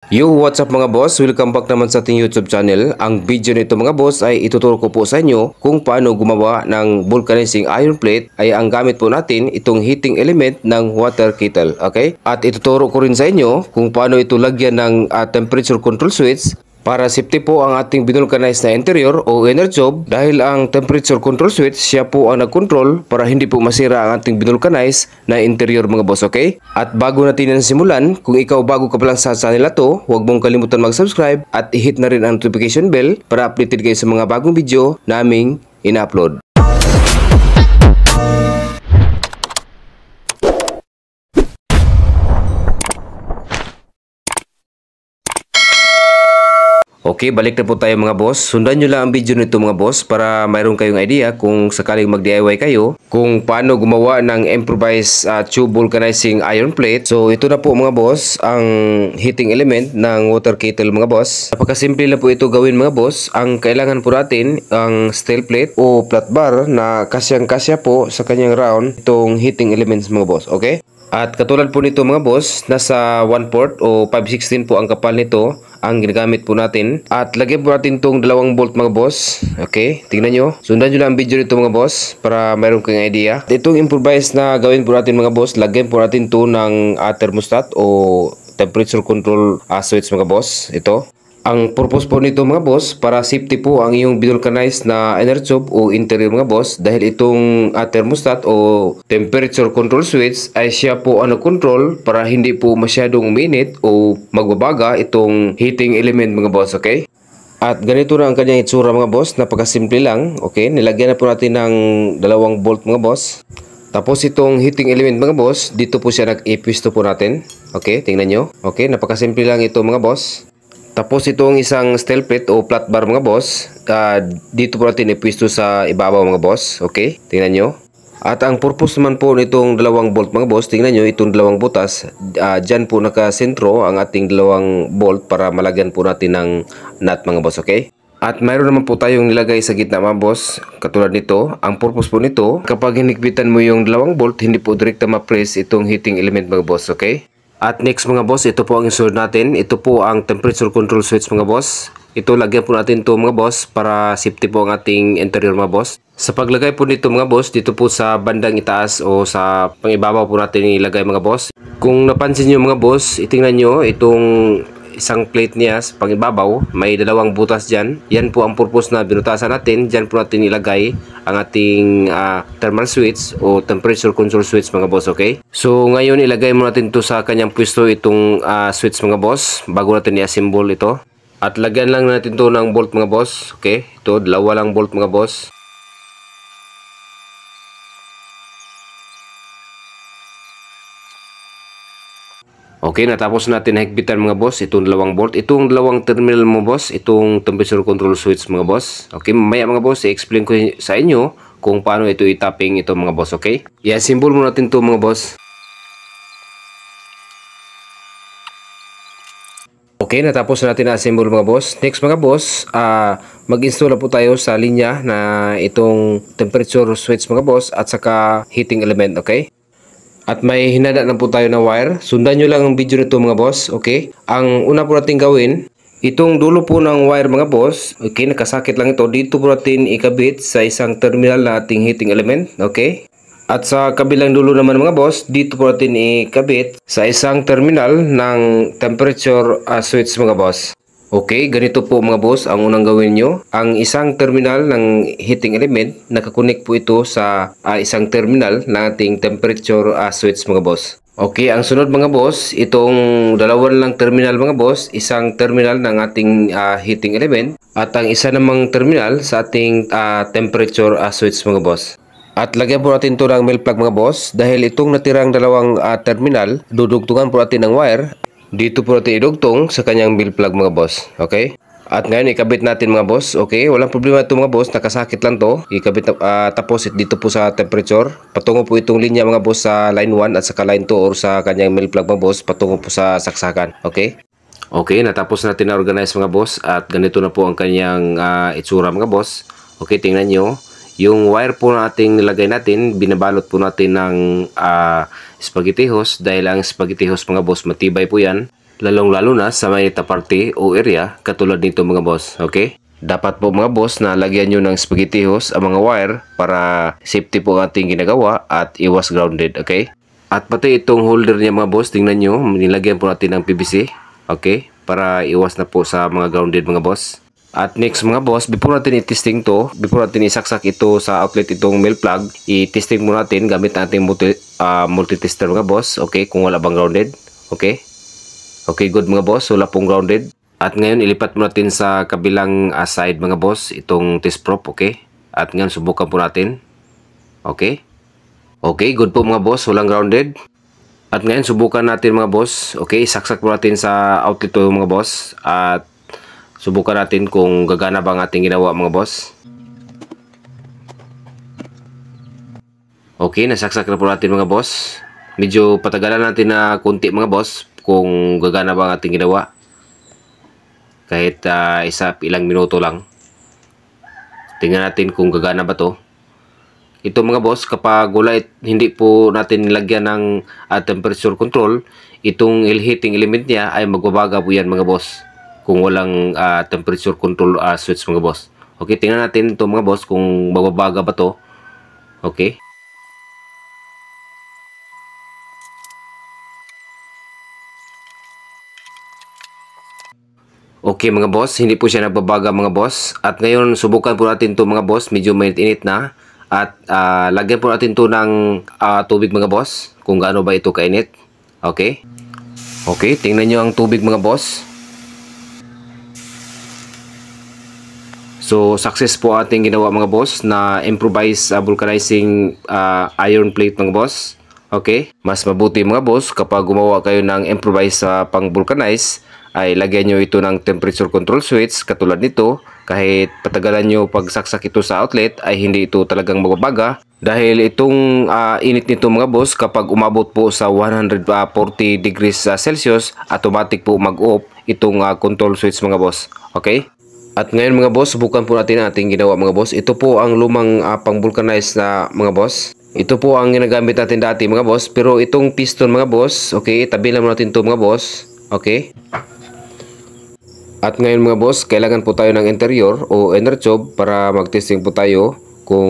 Yo, what's up mga boss? Welcome back naman sa ating YouTube channel. Ang video nito mga boss ay ituturo ko po sa inyo kung paano gumawa ng vulcanizing iron plate. Ay ang gamit po natin itong heating element ng water kettle. Okay? At ituturo ko rin sa inyo kung paano ito lagyan ng temperature control switch para safety po ang ating binulcanize na interior o inner job, dahil ang temperature control switch siya po ang nag-control para hindi po masira ang ating binulcanize na interior mga boss, okay? At bago natin yan simulan, kung ikaw bago ka pa lang sa channel na to, huwag mong kalimutan mag-subscribe at i-hit na rin ang notification bell para updated kayo sa mga bagong video naming ina-upload. Okay, balik na po tayo mga boss. Sundan nyo lang ang video nito mga boss para mayroon kayong idea kung sakaling mag-DIY kayo kung paano gumawa ng improvised tube vulcanizing iron plate. So ito na po mga boss ang heating element ng water kettle mga boss. Napakasimple na po ito gawin mga boss. Ang kailangan po natin ang steel plate o flat bar na kasyang-kasya po sa kanyang round itong heating elements mga boss. Okay? At katulad po nito mga boss, nasa 1/4 o 5/16 po ang kapal nito ang ginagamit po natin. At lagyan po natin itong 2 bolt mga boss. Okay, tingnan nyo. Sundan nyo lang ang video nito mga boss para mayroon kayong idea. Itong improvise na gawin po natin mga boss, lagyan po natin ito ng thermostat o temperature control switch mga boss. Ito. Ang purpose po nito mga boss, para safety po ang iyong binulcanize na inner tube o interior mga boss, dahil itong thermostat o temperature control switch ay siya po ang control para hindi po masyadong uminit o magbabaga itong heating element mga boss, okay? At ganito na ang kanyang itsura mga boss, napakasimple lang, okay? Nilagyan na po natin ng 2 bolt mga boss. Tapos itong heating element mga boss, dito po siya nag-ipwisto po natin. Okay, tingnan nyo. Okay, napakasimple lang ito mga boss. Tapos itong isang steel plate o flat bar mga boss, dito po natin ipwisto sa ibabaw mga boss. Okay, tingnan nyo. At ang purpose naman po nitong 2 bolt mga boss, tingnan nyo itong 2 butas. Dyan po nakasentro ang ating 2 bolt para malagyan po natin ng nut mga boss. Okay. At mayroon naman po tayong nilagay sa gitna mga boss, katulad nito. Ang purpose po nito, kapag hinikbitan mo yung 2 bolt, hindi po direkta ma-press itong heating element mga boss. Okay. At next mga boss, ito po ang isunod natin. Ito po ang temperature control switch mga boss. Ito lagyan po natin ito mga boss para safety po ang ating interior mga boss. Sa paglagay po nito mga boss, dito po sa bandang itaas o sa pangibabaw po natin ilagay mga boss. Kung napansin nyo mga boss, itingnan nyo itong isang plate niya sa pangibabaw, may 2 butas dyan. Yan po ang purpose na binutasan natin. Dyan po natin ilagay ang ating thermal switch o temperature control switch mga boss, okay? So ngayon ilagay mo natin ito sa kanyang pwesto itong switch mga boss bago natin i-assemble ito. At lagyan lang natin ito ng bolt mga boss, okay? Ito, 2 lang bolt mga boss. Okay, natapos natin higpitan mga boss itong 2 bolt. Itong 2 terminal mga boss, itong temperature control switch mga boss. Okay, mamaya mga boss, i-explain ko sa inyo kung paano ito i-tapping ito mga boss, okay? I-assemble muna natin ito mga boss. Okay, natapos na natin na-assemble mga boss. Next mga boss, mag-install na po tayo sa linya na itong temperature switch mga boss at saka heating element, okay? At may hinada na po tayo na wire. Sundan nyo lang ang video nito mga boss, okay? Ang una po natin gawin, itong dulo po ng wire mga boss, okay, nakasakit lang ito. Dito po natin ikabit sa isang terminal na ating heating element, okay? At sa kabilang dulo naman mga boss, dito po natin ikabit sa isang terminal ng temperature switch mga boss. Okay, ganito po mga boss ang unang gawin nyo. Ang isang terminal ng heating element, nakakunik po ito sa isang terminal ng ating temperature switch mga boss. Okay, ang sunod mga boss, itong 2 lang terminal mga boss, isang terminal ng ating heating element at ang isa namang terminal sa ating temperature switch mga boss. At lagyan po natin ito ng male plug mga boss, dahil itong natirang 2 terminal, dudugtungan po natin ng wire. Dito po natin idugtong sa kanyang male plug mga boss, okay? At ngayon ikabit natin mga boss, okay? Walang problema ito mga boss, nakasakit lang to. Ikabit tapos dito po sa temperature. Patungo po itong linya mga boss sa line 1 at saka line 2 or sa kanyang male plug mga boss, patungo po sa saksakan, okay? Okay, natapos natin na organize mga boss at ganito na po ang kanyang itsura mga boss. Okay, tingnan nyo. Yung wire po nating nilagay natin, binabalot po natin ng spaghetti hose dahil ang spaghetti hose mga boss matibay po yan. lalong-lalo na sa may taparte o area katulad nito mga boss. Okay? Dapat po mga boss na lagyan nyo ng spaghetti hose ang mga wire para safety po ang ating ginagawa at iwas grounded. Okay? At pati itong holder niya mga boss, tingnan nyo, nilagyan po natin ng PVC. Okay? Para iwas na po sa mga grounded mga boss. At next mga boss, before natin i-testing to, before natin isaksak ito sa outlet itong male plug, i-testing muna natin gamit natin multi-tester mga boss. Okay, kung wala bang grounded. Okay. Okay, good mga boss, wala pong grounded. At ngayon ilipat mo natin sa kabilang side mga boss itong test probe. Okay. At ngayon subukan po natin. Okay. Okay, good po mga boss, walang grounded. At ngayon subukan natin mga boss. Okay, saksak po natin sa outlet to mga boss. At subukan natin kung gagana ba ang ating ginawa mga boss. Okay, nasaksak na po natin mga boss. Medyo patagalan natin na kunti mga boss kung gagana ba ang ating ginawa. Kahit ilang minuto lang. Tingnan natin kung gagana ba to. Ito mga boss, kapag hindi po natin nilagyan ng temperature control, itong heating element niya ay magbabaga po yan mga boss. Kung walang temperature control switch mga boss. Okay, tingnan natin ito mga boss kung magbabaga ba to. Okay. Okay mga boss, hindi po siya nagbabaga mga boss. At ngayon subukan po natin to mga boss, medyo mainit-init na. At lagyan po natin to ng tubig mga boss, kung gaano ba ito kainit. Okay. Okay, tingnan nyo ang tubig mga boss. So, success po ating ginawa mga boss na improvise vulcanizing iron plate mga boss. Okay? Mas mabuti mga boss kapag gumawa kayo ng improvise pang vulcanize ay lagyan nyo ito ng temperature control switch katulad nito. Kahit patagalan nyo pagsaksak ito sa outlet ay hindi ito talagang magbabaga. Dahil itong init nito mga boss kapag umabot po sa 140 degrees Celsius automatic po mag-off itong control switch mga boss. Okay? At ngayon mga boss, subukan po natin ang ating ginawa mga boss. Ito po ang lumang pang-vulcanize na mga boss. Ito po ang ginagamit natin dati mga boss. Pero itong piston mga boss, okay, tabi lang natin ito mga boss. Okay. At ngayon mga boss, kailangan po tayo ng interior o inner tube para mag-testing po tayo kung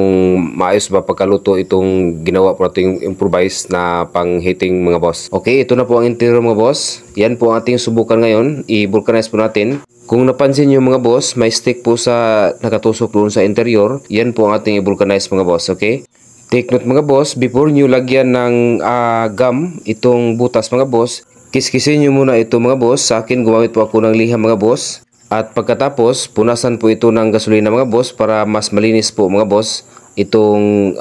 maayos ba pagkaluto itong ginawa po nating improvise na pang-heating mga boss. Okay, ito na po ang interior mga boss. Yan po ang ating subukan ngayon. I-vulcanize po natin. Kung napansin nyo mga boss, may stick po sa nakatusok doon sa interior. Yan po ang ating i-vulcanize mga boss, okay? Take note mga boss, before nyo lagyan ng gum, itong butas mga boss, kiskisin nyo muna ito mga boss. Sa akin, gumamit po ako ng liham mga boss. At pagkatapos, punasan po ito ng gasolina mga boss para mas malinis po mga boss itong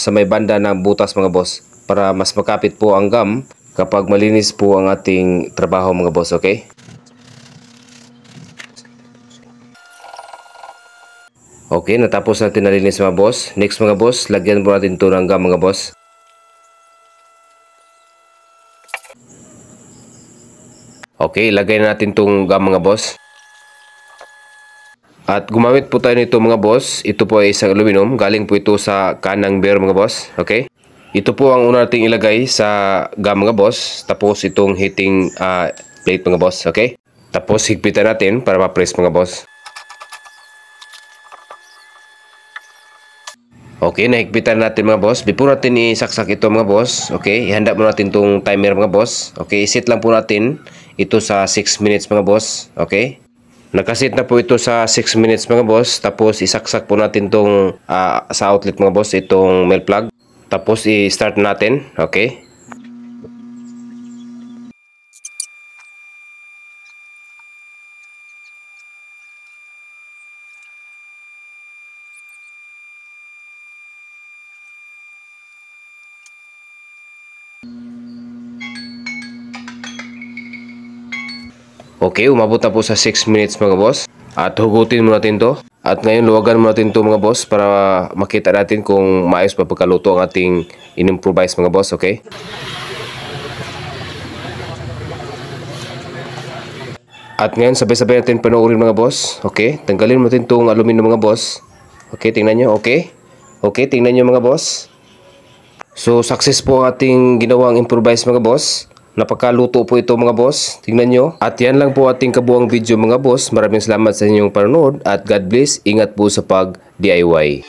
sa may banda ng butas mga boss. Para mas makapit po ang gum kapag malinis po ang ating trabaho mga boss, okay? Okay, natapos natin nalinis mga boss. Next mga boss, lagyan po natin ito ng gum mga boss. Okay, lagay na natin itong gum mga boss. At gumamit po tayo nito mga boss. Ito po ay isang aluminum. Galing po ito sa kanang bear mga boss. Okay. Ito po ang una nating ilagay sa gum mga boss. Tapos itong heating plate mga boss. Okay. Tapos higpitan natin para ma-press mga boss. Okay, nahigpitan natin mga boss. Before natin isaksak ito mga boss. Okay, ihanda mo natin itong timer mga boss. Okay, set lang po natin ito sa 6 minutes mga boss. Okay. Nakasit na po ito sa 6 minutes mga boss. Tapos isaksak po natin itong sa outlet mga boss, itong male plug. Tapos i-start natin. Okay. Okay, umabot na po sa 6 minutes mga boss. At hugutin mo natin to. At ngayon luwagan mo natin to mga boss para makita natin kung maayos pa pagkaluto ang ating in-improvise mga boss, okay? At ngayon sabay-sabay natin panoorin mga boss, okay? Tanggalin mo natin itong aluminum mga boss. Okay, tingnan nyo, okay? Okay, tingnan nyo mga boss. So, success po ang ating ginawang improvise mga boss. Napakaluto po ito mga boss. Tingnan nyo. At yan lang po ating kabuang video mga boss. Maraming salamat sa inyong panonood at God bless. Ingat po sa pag-DIY.